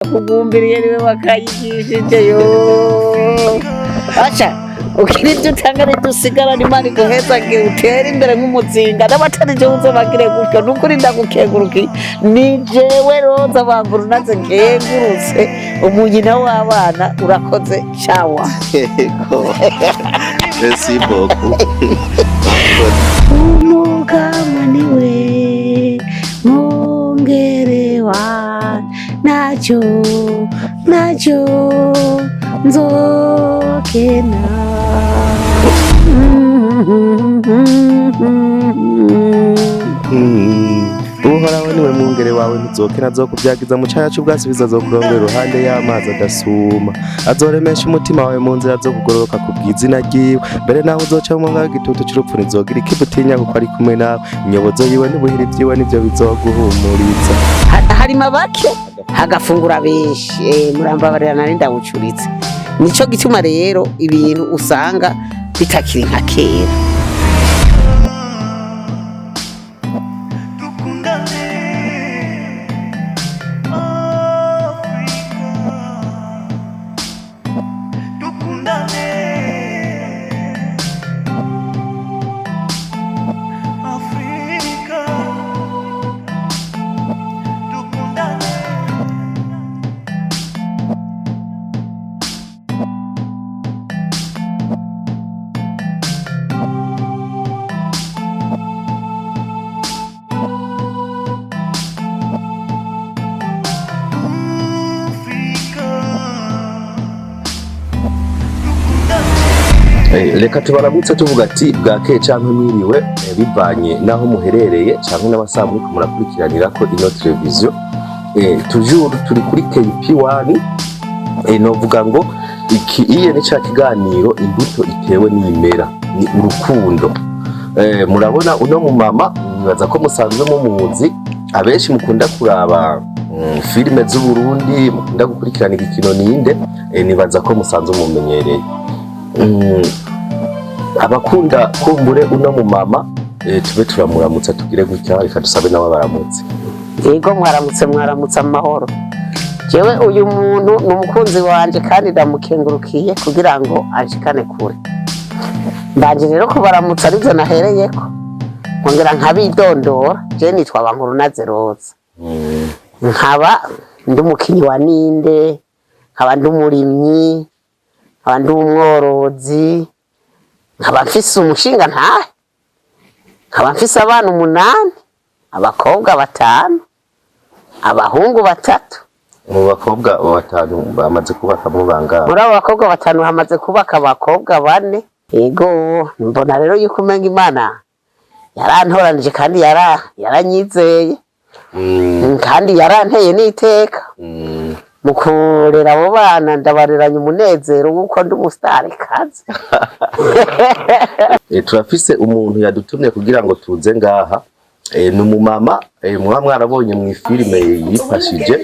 kugumbiriye niwe wakayigishije yo acha ukiri dutangane dusigarana Imana iguhezagire utere imbere nk'umuzinga n'abatarije uzobagire gutyo nukuri ndagukenguruki ni jewe Roza Banguru naze nkengurutse umunyina w'abana urakoze chawa merci beaucoup umugama niwe mongerewa nacho nzokena uhoraho niwe mwungere wawe ntuzokena azokubyagiza mu cyaha cy'ubwasubiza azokurongera iruhande y'amazi adasuma azoremesha umutima wawe mu nzira zo kugororoka kubw'izina ryiwe mbere naho uzoca mu mwanga w'igitutu cy'urupfu ntizogira ikibutinya kuko ari kumwe nawe inyobozo yiwe n'ubuhiri byiwe nibyo bizoguhumuriza harimo bake hagafungura benshi murambabarira nari ndawucuritse nico gituma rero ibintu usanga bitakiri nka kera reka tubaramutse tuvuga ati bwakeye cyangwa mwiriwe bivanye naho muherereye cyangwa n'abasamu muri murakurikiranira ko ino televiziyo toujours turi kuri KP1 novuga ngo iye ni cya kiganiro imbuto itewe n'imera ni urukundo murabona uno mu mama nibaza ko musanzwe mumuzi abenshi mukunda kuraba filime z'u Burundi mukunda gukurikirana igikino Ninde nibaza ko musanzwe mumenyereye abakunda kumbure uno mu mama tube turamuramutsa tugire gutya reka dusabe nawe baramutse yego mwaramutse amahoro jewe uyu muntu n'umukunzi wanje kandi ndamukengurukiye kugira ngo ashikane kure mbanje rero kubaramutsa arivyo nahereyeko nkongera nkabidondora je nitwa Banguru naze Roza nkaba ndi umukinyi wa Ninde nkaba ndi umurimyi nkaba ndi umworozi nkaba mfise umushinga ntahe nkaba mfise abana 8 abakobwa 5 abahungu 3 mu bakobwa 5 bamaze kubaka mu bangana muri abo bakobwa 5 hamaze kubaka abakobwa 4 yego mbona rero yuko umenga Imana yarantoranije kandi yaranyizeye kandi yaranteye n'iteka mukorera abo bana ndabareranye umunezero wuko ndi umusitari kazi turafise umuntu yadutumye kugira ngo tuze ngaha ni umumama muba mwarabonye mu filime Yafashije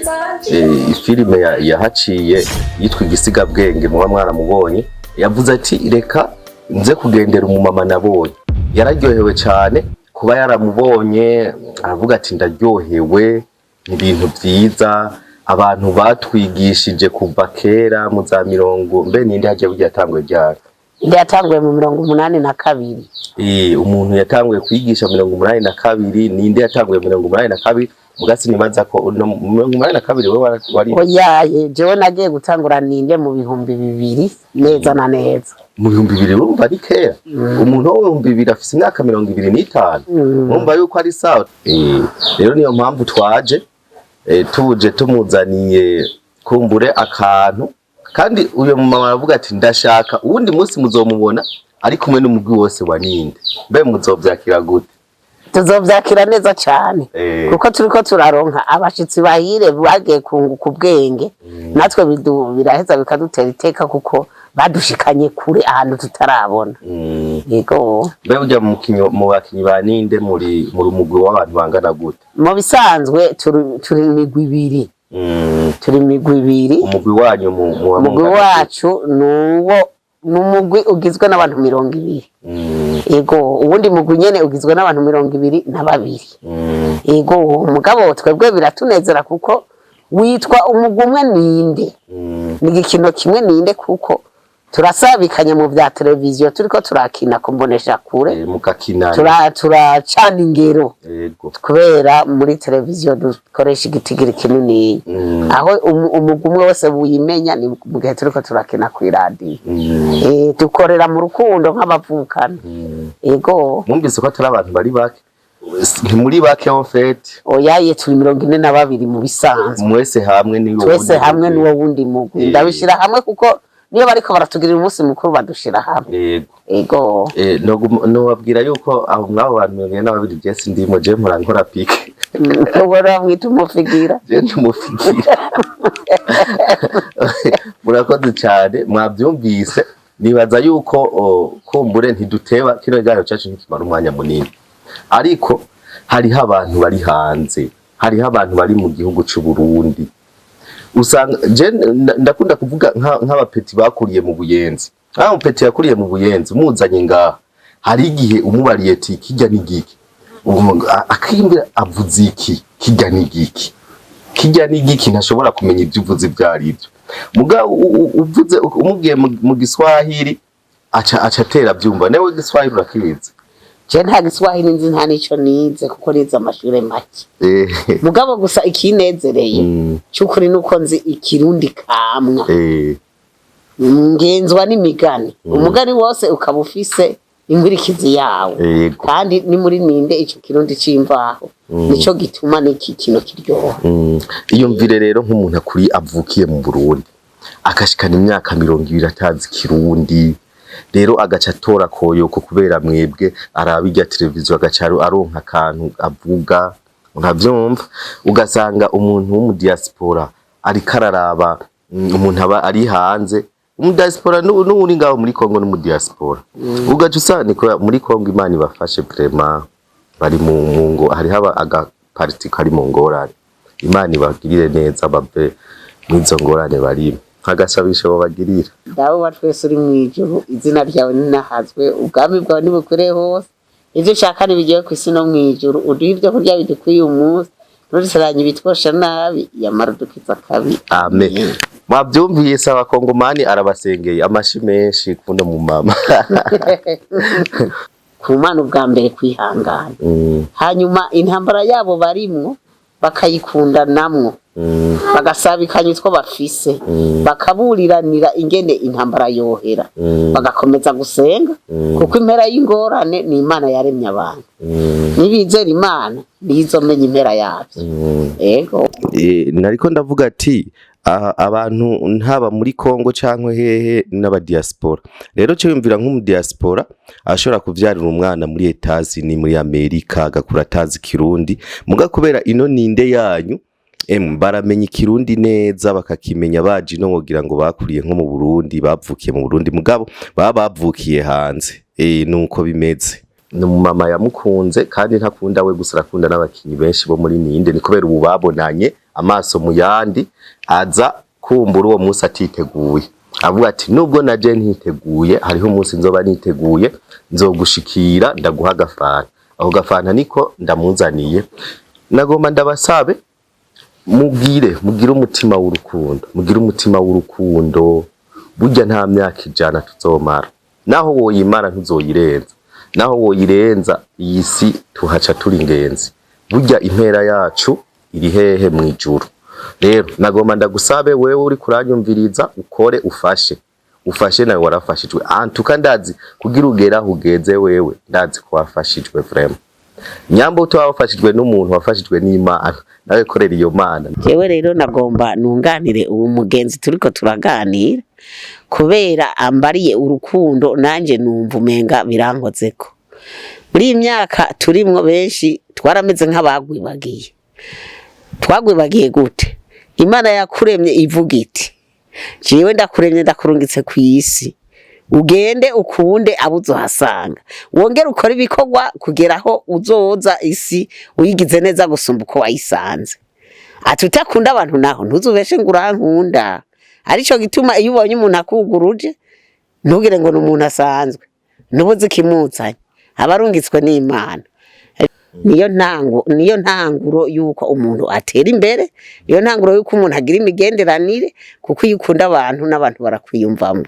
filime yahaciye yitwa Igisigabwenge muba mwaramubonye yavuze ati reka nze kugendera umumama nabonye yararyohewe cyane kuba yaramubonye aravuga ati ndaryohewe ibintu byiza abantu batwigishije kuva kera mu za 40 mbe Ninde hagiye bugiye yatanguye ryari yatanguye mu 82 umuntu yatanguye kwigisha 82 Ninde yatanguye 82 mugasi nibaza ko 82 we wari oyaye jewe nagiye gutangura Ninde mu 2000 neza na neza mu 2000 urumva ari kera umuntu wo 2000 afise imyaka 25 urumva yuko ari sawa rero niyo mpamvu twaje tuje tumuzaniye kumbure akantu kandi uyo mama aravuga ati ndashaka uwundi munsi muzomubona ari kumwe n'umugwi wose wa Ninde mbe muzovyakira gute tuzovyakira neza cyane kuko turiko turaronka abashitsi bahire bagiye kunguka ubwenge natwe biraheza bikadutera iteka kuko badushikanye kure ahantu tutarabona yego mbe ujya mu bakinyi ba Ninde muri umugwi w'abantu bangana gute mu bisanzwe turi imigwi ibiri umugwi wanyu umugwi wacu n'umugwi ugizwe n'abantu 200 yego ubundi mugwi nyene ugizwe n'abantu 22 yego umugabo twebwe biratunezera kuko witwa umugumwe Ninde. Ni igikino kimwe Ninde kuko turasabikanya mu bya televiziyo turiko turakina kumbonesha kure mukakina turacana ingero kubera muri televiziyo dukoresha igitigiri kinini aho umugumwe wose buyimenya ni mu gihe turiko turakina ku radio dukorera mu rukundo nk'abavukana ego mwumvise ko atari abantu bari bake ntimuri bake en fait oyaye turi 42 mu bisanzwe mwese hamwe ni twese hamwe n'uwo wundi mugwi ndabishira hamwe kuko niyo bariko baratugirira umunsi mukuru badushira hamwe ego no wabwira yuko aho mwabo bantu 42 Jesse ndimo je mpora nkora pike ubora mwita umufigira je ndumufigira murakoze cyane mwabyumvise nibaza yuko kumbure ntiduteba kino garo cyacu nikimara umwanya munini ariko hariho abantu bari hanze hariho abantu bari mu gihugu cy'u Burundi usanga je ndakunda kuvuga nk'abapeti bakuriye mu Buyenzi umupeti yakuriye mu Buyenzi muzanye ngaha hari igihe umubariye ati kijya n'igiki akimbira avuze iki kijya n'igiki ntashobora kumenya ibyo uvuze byari ibyo muga uvuze umubwiye mu Giswahili aca tera byumva newe Giswahili urakizi je nta Giswahili nzi nta nico nize kuko nize amashure make mugabo gusa ikinezereye cyukuri nuko nzi ikirundi kamwa ngenzwa n'imigani umugani wose ukaba ufise ingwirikizi yawe kandi ni muri Ninde ico kirundi cimvaho nico gituma n'iki kino kiryoha iyo mvire rero nk'umuntu akuri avukiye mu Burundi akashikana imyaka 20 atazi kirundi rero agaca tora koyoko kubera mwebwe arabijya televiziyo agacaro aronka kantu avuga nkavyumva ugasanga umuntu wo mu diaspora ari kararaba umuntu aba ari hanze mu diaspora n'uri ngaho muri Kongo no mu diaspora ugaca usanga muri Kongo Imana ibafashe vraiment bari mu ngo hari haba aga parti kari mu ngorane Imana ibagirire neza babe mwizo ngorane bari agasabisho babagirira dawe watwese uri mwijuru izina ryawe ninahazwe ubwami bwawe nibukure hose ivyo ushaka nibigiye kwisi no mwijuru uduha ivyo kurya bidukwiye umunsi nturisaranye bitwosha nabi yamarudukiza kabi amen mwabyumvise abakongomani arabasengeye amashi menshi kuno mu mama kumana ubwa mbere kwihangana hanyuma intambara yabo barimwo bakayikunda namwo bagasabikanya utwo bafise bakaburiranira ingene intambara yohera bagakomeza gusenga kuko impera y'ingorane ni Imana yaremye abantu nibizera Imana bizomenya impera yavyo ego nariko ndavuga ati abantu ntaba muri Kongo cankwe hehe n'aba diaspora rero cyo yumvira nk'umu diaspora ashobora kuvyarira umwana muri etazi ni muri Amerika agakura atazi kirundi muga kubera ino Ninde yanyu baramenya ikirundi neza bakakimenya baje no wogira ngo bakuriye nko mu Burundi bavukiye mu Burundi mugabo bavukiye hanze nuko bimeze no mama yamukunze kandi ntakunda we gusa rakunda n'abakinyi benshi bo muri Ninde ni kubera ubu babonanye amaso mu yandi aza kumbura uwo munsi atiteguye avuga ati nubwo naje ntiteguye hariho umunsi nzoba niteguye nzogushikira ndaguha gafana aho gafana niko ndamuzaniye nagomba ndabasabe mugire umutima w'urukundo burya nta myaka ijana tuzomara naho woyimara ntuzoyirenza naho woyirenza iyi si tuhaca turi ingenzi burya impera yacu iri hehe mu ijuru rero nagomba ndagusabe wewe uri kuranyumviriza ukore ufashe nawe warafashijwe antuka ndazi kugira ugera hugeze wewe ndazi ko wafashijwe vraiment nyambo utawafashijwe n'umuntu wafashijwe n'Imana nawe korera iyo Mana jewe rero nagomba nunganire ubu mugenzi turiko turaganira kubera ambariye urukundo nanje numva umenga birankozeko muri imyaka turimwo benshi twarameze twagwibagiye gute Imana yakuremye ivuga iti jewe ndakuremye ndakurungitse ku isi ugende ukunde abuzohasanga wongera ukora ibikorwa kugeraho uzoza isi uyigize neza gusumba uko wayisanze atutakunda abantu naho ntuzubeshe ngo urankunda arico gituma iyo ubonye umuntu akuguruje ntugire ngo n'umuntu asanzwe nubuze kimuzanye abarungitswe n'Imana niyo ntanguro yuko umuntu atera imbere, niyo ntanguro yuko umuntu agira imigenderanire, kuko iyo ukunda abantu n'abantu barakwiyumvamo.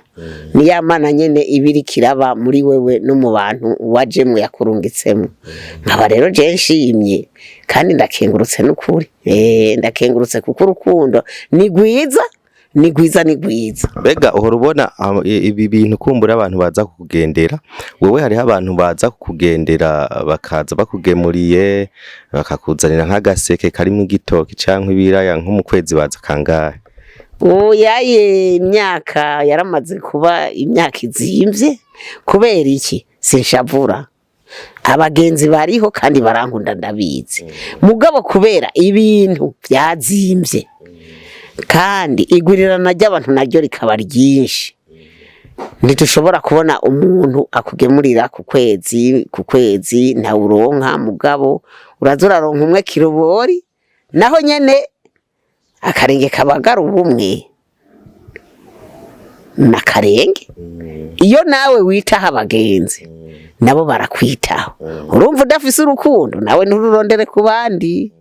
Niya mana nyene ibiri kiraba muri wewe no mu bantu wajemwe yakurungitsemo. Nkaba rero je nshimye kandi ndakengurutse n'ukuri. Ndakengurutse kuko urukundo ni gwiza. Bega uhora ubona ibi bintu kumbura abantu baza kukugendera, wewe hariho abantu baza kukugendera bakaza bakugemuriye bakakuzanira nk'agaseke karimo igitoki canke ibiraya nko mu kwezi baza kangahe? Yaye imyaka yaramaze kuba imyaka izimvye. Kubera iki? Sinshavura. Abagenzi bariho kandi barankunda ndabizi. Mugabo kubera ibintu byazimvye kandi igurirana ry'abantu naryo rikaba ryinshi, ntitushobora kubona umuntu akugemurira ku kwezi nta uronka. Mugabo urazoraronka umwe kirobori, naho nyene akarenge kabagara ubumwe nakarenge. Iyo nawe witaho abagenzi nabo barakwitaho. Urumva udafise urukundo nawe ntururondere ku bandi.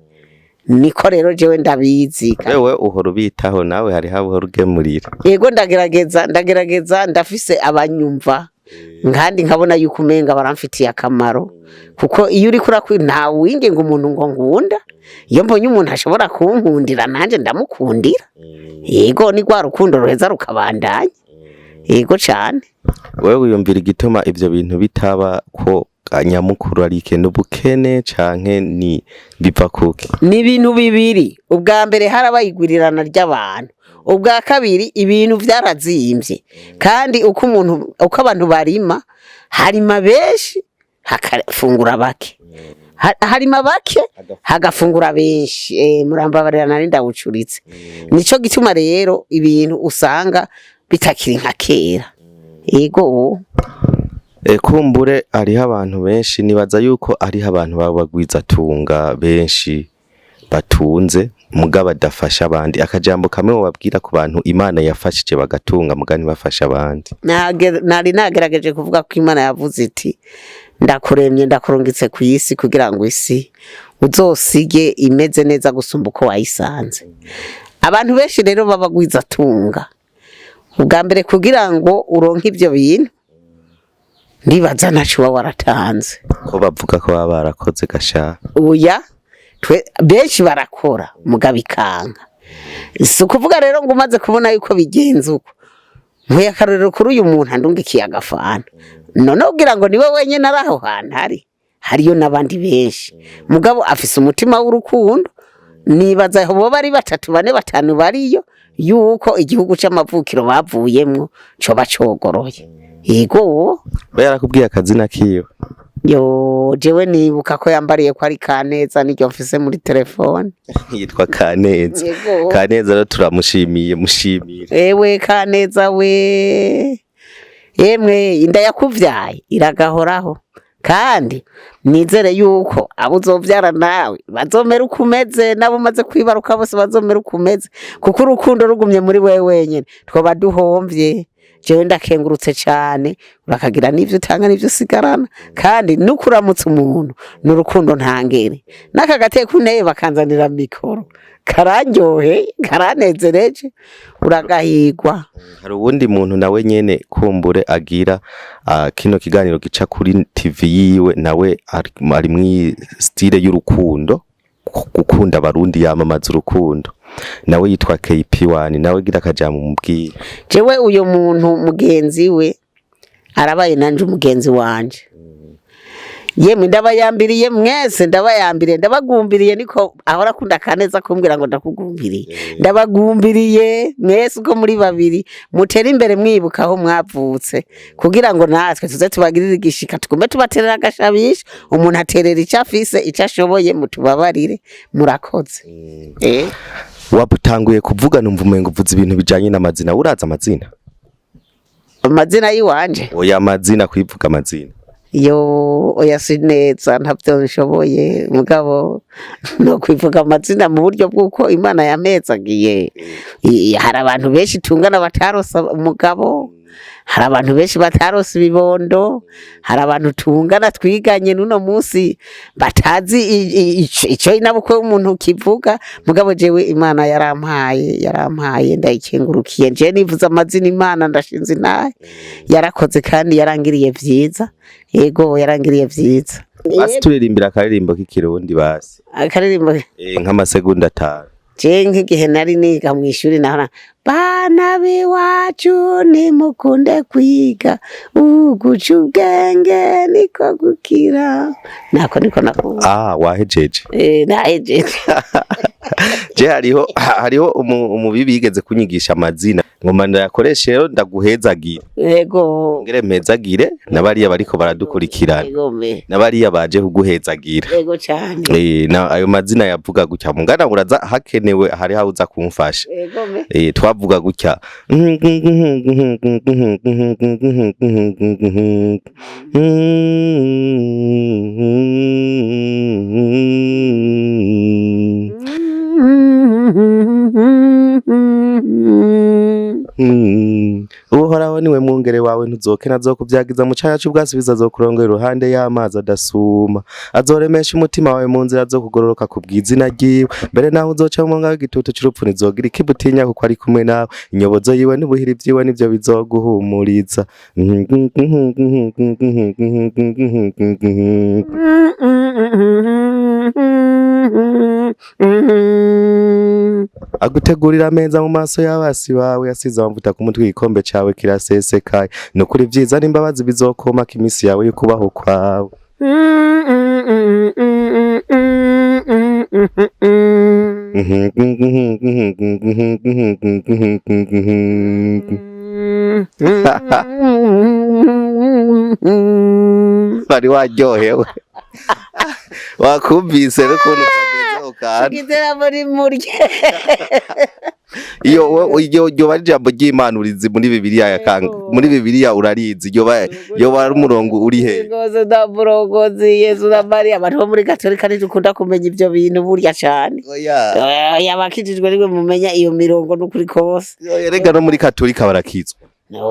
Niko rero jewe ndabizi. Wewe uhora ubitaho nawe hari habo ugemurira. Yego ndagerageza ndafise abanyumva nkandi nkabona yuko umenga baramfitiye akamaro, kuko iyo uri kuri nta winge ngo umuntu ngo ngunda. Iyo mbonye umuntu ashobora kunkundira nanje ndamukundira. Yego ni gwa rukundo ruheza rukabandanya. Yego cyane. Wewe wiyumvira igituma ivyo bintu bitaba ko nyamukuru ari ikintu bukene canke ni biva kuki? Ni ibintu bibiri. Ubwa mbere harabayigurirana ry'abantu, ubwa kabiri ibintu vyarazimvye, kandi uko abantu barima harima benshi hakafungura bake, harima bake hagafungura benshi. Murambabarira nari ndawucuritse. Nico gituma rero ibintu usanga bitakiri nka kera. Yego kumbure ariho abantu benshi, nibaza yuko ariho abantu babagwiza tunga benshi batunze mugabo badafasha abandi. Akajambo kamwe wabwira ku bantu Imana yafashije bagatunga mugani bafasha abandi? Nari nagerageje kuvuga ko Imana yavuze iti ndakuremye ndakurungitse ku isi kugira ngo isi uzosige imeze neza gusumba uko wayisanze. Abantu benshi rero babagwiza tunga, ubwa mbere kugira ngo uronke ivyo bintu ndibaza nacu waratanze. Ko bavuga ko baba barakoze gasha. Oya, benshi barakora mugabo ikanga. Si kuvuga rero ngo umaze kubona yuko bigenze uko, nkuye akarorero kuri uyu muntu andungikiye agafana, none ugira ngo niwe wenyene ari aho hantu hariyo n'abandi benshi. Mugabo afise umutima w'urukundo. Nibaza aho bo bari 3 4 5 bariyo yuko igihugu c'amavukiro bavuyemwo co bacogoroye. Yego yarakubwiye akazina kiyo? Yo jewe nibuka ko yambariye ko ari Kaneza, niryo mfise muri telefone. Yitwa Kaneza. Kaneza rero turamushimiye, mushimire. Ewe Kaneza we, yemwe inda yakuvyaye iragahoraho, kandi nizere yuko abo uzovyara nawe bazomera ukumeze, nabo maze kwibaruka bose bazomera ukumeze, kuko urukundo rugumye muri wewe wenyene twoba duhomvye. Jewe ndakengurutse cyane, urakagira n'ivyo utanga n'ivyo usigarana, kandi nukuramutse umuntu n'urukundo ntangere. N'akagateka unteye bakanzanira mikoro kararyohe karanezereje uragahigwa. Hari ubundi muntu nawe nyene kumbure agira kino kiganiro gica kuri TV yiwe, nawe ari mu style y'urukundo, gukunda abarundi yamamaza urukundo, nawe yitwa KP1, nawe gira akajambo mubwira. Jewe uyo muntu mugenzi we arabaye nanje umugenzi wanje. Yemwe ndabayambiriye mwese, ndabagumbiriye niko ahora kunda Kaneza kumbwira ngo ndakugumbiriye. Ndabagumbiriye mwese uko muri babiri mutera imbere mwibuka aho mwavutse, kugira ngo natwe tuze tubagirira igishika, tugume tubaterera agashabisha, umuntu aterera icafise icashoboye, mutubabarire murakoze. Wabutanguye kuvuga numva umengo uvuze ibintu bijanye n'amazina. Uraza amazina? Amazina yiwanje? Oya, amazina, kwivuga amazina. Yo oya sineza ntavyo nshoboye, mugabo no kwivuga amazina mu buryo bw'uko Imana yamezagiye. Hari abantu benshi tungana batarosa umugabo, hari abantu benshi batarose ibibondo, hari abantu tungana twiganye n'uno munsi batazi ico inabukwe umuntu kivuga, mugabo jewe Imana yarampaye ndayikengurukiye. Je nivuze amazina Imana ndashinze naye, yarakoze kandi yarangiriye vyiza. Yego yarangiriye vyiza. Basi turirimbira akaririmbo k'ikirundi basi. Akaririmbo nk'amasegonda 5. Je nk'igihe nari niga mu ishuri nahora bana biwacu nimukunde kwiga uguca ubwenge niko gukira, niko nakumva. Wahejeje. Nahejeje. Je hariho umubibi yigeze kunyigisha amazina ngoma ndayakoreshe rero ndaguhezagira. Yego ngere mpezagire nabariya bariko baradukurikirana, nabariya baje kuguhezagira. Yego cyane. Ayo mazina yavuga gutya mungana uraza hakenewe hari hauza kumfasha. Yego twavuga gutya Uhoraho niwe mwungere wawe ntuzokena azokuvyagiza mu canya c'ubwasi bizazokurongera iruhande y'amazi adasuma, azoremesha umutima wawe mu nzira zo kugororoka kubw'izina ryiwe, mbere naho uzoca mu mwanga w'igitutu c'urupfu ntizogira ikibutinya kuko ari kumwe nawe, inyobozo yiwe n'ubuhiri vyiwe nivyo bizoguhumuriza. Agutegurira ameza mu maso y'abasi bawe, yasize amavuta ku mutwe, igikombe cawe kirasesekaye, nukuri vyiza n'imbabazi bizokomaka imisi yawe y'ukubaho kwawe. Bari waryohewe wakumvise n'ukuntu kagezeho kandi Gitera muri murye. iyo bari jambo ry'Imana urizi muri Bibiliya yakanga, muri Bibiliya urarizi iyo bari umurongo uri he? Ngoze da burongozi Yesu na Maria, abantu bo muri Gatolika ntikunda kumenya ivyo bintu burya cyane. Yabakijijwe niwe mumenya iyo mirongo n'ukuri kose. Erega no muri Katolika barakizwa.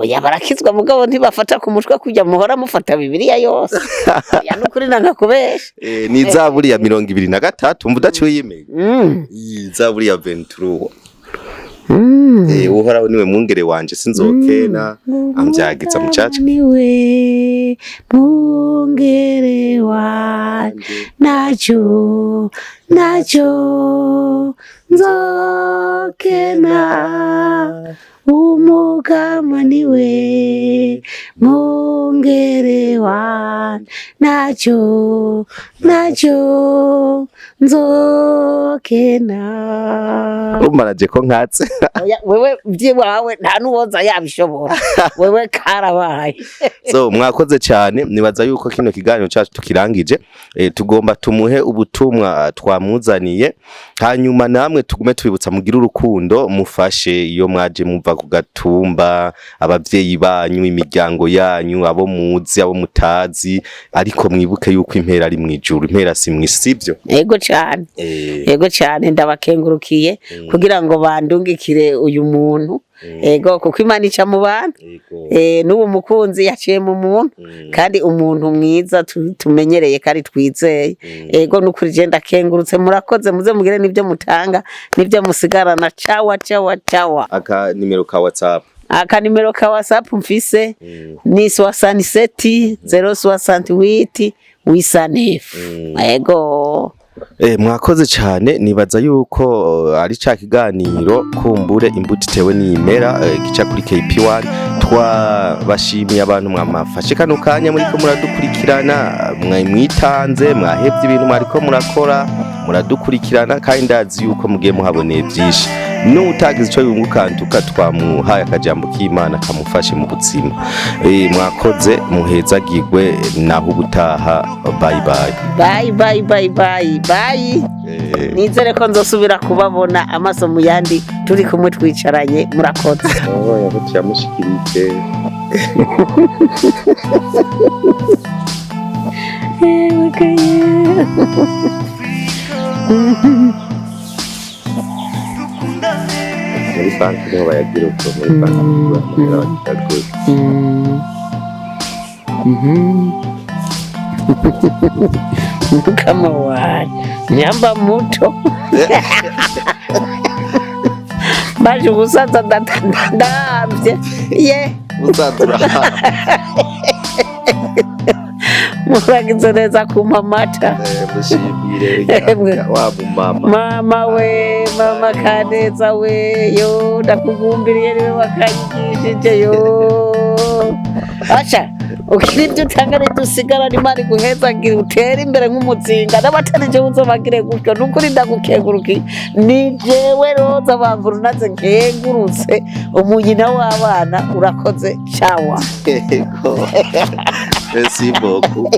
Yabarakizwa mugabo ntibafata ku mutwe kujya muhora mufata Bibiliya yose. Ya nukuri nanga kubesha. Ni Zaburi ya 23 umva udaciye Zaburi ya 23. Uhoraho niwe mwungere wanje sinzokena, amvyagiza mucaca. Niwe mwungere wanje nacho nzokena, umugama niwe mwungere wanje nacho nzokena. Umaraje ko nkatse. Wewe vyiwawe nta nuwoza yabishobora. Wewe karabaye. So mwakoze cyane, nibaza yuko kino kiganiro cyacu tukirangije. Tugomba tumuhe ubutumwa twamuzaniye, hanyuma namwe tugume tubibutsa mugira urukundo, mufashe iyo mwaje muva ku gatumba, abavyeyi banyu, imiryango yanyu, abo muzi abo mutazi, ariko mwibuke yuko impera ari mwijuru, impera si mwisivyo. Yego cyane. Yego cyane ndabakengurukiye kugira ngo bandungikire uyu muntu. Ego kuko Imana ica mu bantu. N'ubu mukunzi yaciye mu muntu kandi umuntu mwiza tumenyereye kandi twizeye. Ego nukuri je ndakengurutse, murakoze, muze mugire nivyo mutanga nivyo musigarana. Cawa. Aka nimero ka WhatsApp. Aka nimero ka WhatsApp mfise ni 67 068 809. Ego. Mwakoze cyane, nibaza yuko ari ca kiganiro kumbure imbuto itewe n'imera gica kuri KP1. Twabashimiye abantu mwamafashe kano kanya muriko muradukurikirana, mwitanze, mwahevye ibintu mwariko murakora, muradukurikirana kandi ndazi yuko mugiye muhaboneye byinshi. N'utagize ico yungukantuka twamuhaye akajambo k'Imana kamufashe mu buzima. Mwakoze, muhezagirwe, naho ubutaha. Bye. Nizere ko nzosubira kubabona amaso mu yandi turi kumwe twicaranye. Murakoze. Yabuciye amushikirike. Okay. muri banki niho bayagira uko muri banki amahera bakiraguye. Kama wani nyamba muto baje ubusaza ndavye ye Musaza muragize neza kumpa amata mushimire wa mama. mama we mama Kaneza we yo ndakugumbiriye niwe wakanyigishije yo asha ukiri ibyo utanga dusigara nimari guhezagira utere imbere nk'umuzinga n'abatarije uzobagire gutyo nukuri ndagukengurukiye ni jewe roza bamvura naze nkengurutse umunyina w'abana urakoze cawa Merci beaucoup.